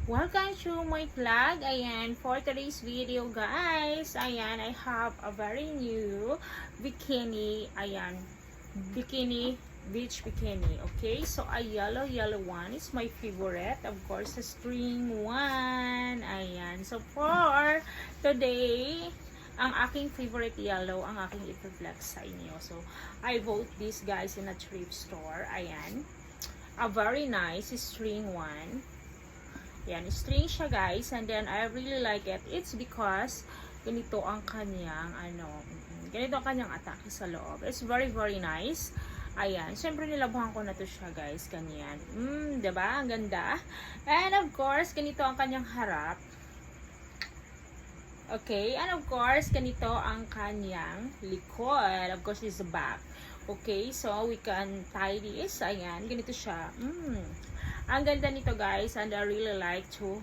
Welcome to my vlog. Ayan, for today's video guys, ayan, I have a very new bikini. Ayan, bikini, beach bikini. Okay, so a yellow one is my favorite. Of course, the string one. Ayan, so for today, ang aking favorite yellow, ang aking i-vlog sa inyo. So, I bought this guys in a thrift store. Ayan, a very nice string one. Yan, string siya guys, and then I really like it. It's because ganito ang kanyang ganito ang kanyang atake sa loob. It's very nice. Ayan, syempre nilabuhan ko na to siya guys, ganyan. 'Di ba? Ang ganda. And of course, ganito ang kanyang harap. Okay, and of course, ganito ang kanyang likod. Of course, this is the back. Okay, so we can tie this. Ayan, ganito siya. Ang ganda nito guys, and I really like to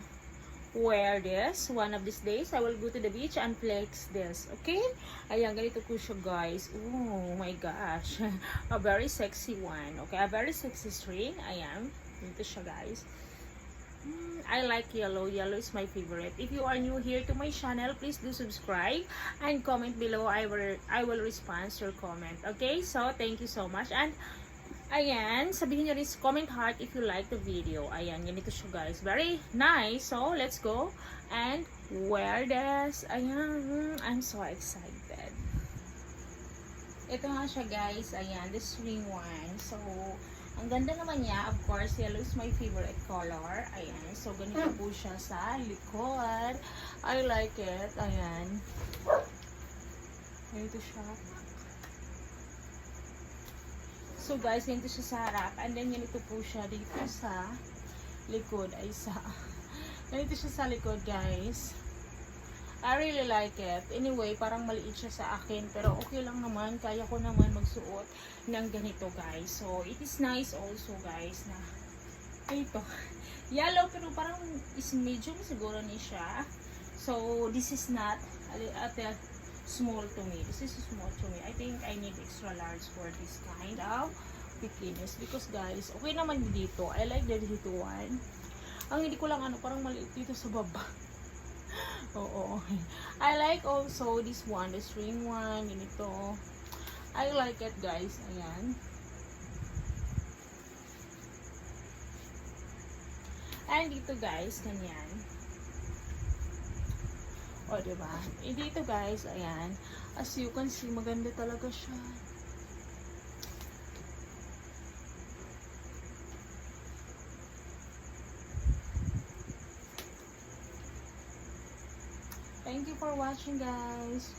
wear this. One of these days, I will go to the beach and flex this. Okay? Ayan, ganito ko siya guys. Oh my gosh. A very sexy one. Okay, a very sexy string. Ayan, ganito siya guys. I like yellow. Yellow is my favorite. If you are new here to my channel, please do subscribe and comment below. I will respond to your comment. Okay? So, thank you so much. And ayan, sabihin nyo rin sa comment heart if you like the video. Ayan, ganito siya guys. Very nice. So, let's go and wear this. Ayan, I'm so excited. Ito nga siya guys. Ayan, the string one. So, ang ganda naman niya. Of course, yellow is my favorite color. Ayan, so ganito po siya sa likod. I like it. Ayan. Ganito siya. So guys, ganito siya sa harap. And then ganito po siya dito sa likod. Ganito siya sa likod guys. I really like it. Anyway, parang maliit siya sa akin. Pero okay lang naman. Kaya ko naman magsuot ng ganito guys. So, it is nice also guys na ito. Yellow pero parang is medium siguro ni siya. So, this is not small to me. This is small to me. I think I need extra large for this kind of bikinis. Because guys, okay naman dito. I like the dito one. Ang hindi ko lang parang maliit dito sa baba. Oo. I like also this one, the string one. Ganito. I like it guys. Ayan. And dito guys, ganyan. O, diba? Dito guys, ayan. As you can see, maganda talaga siya. Thank you for watching guys.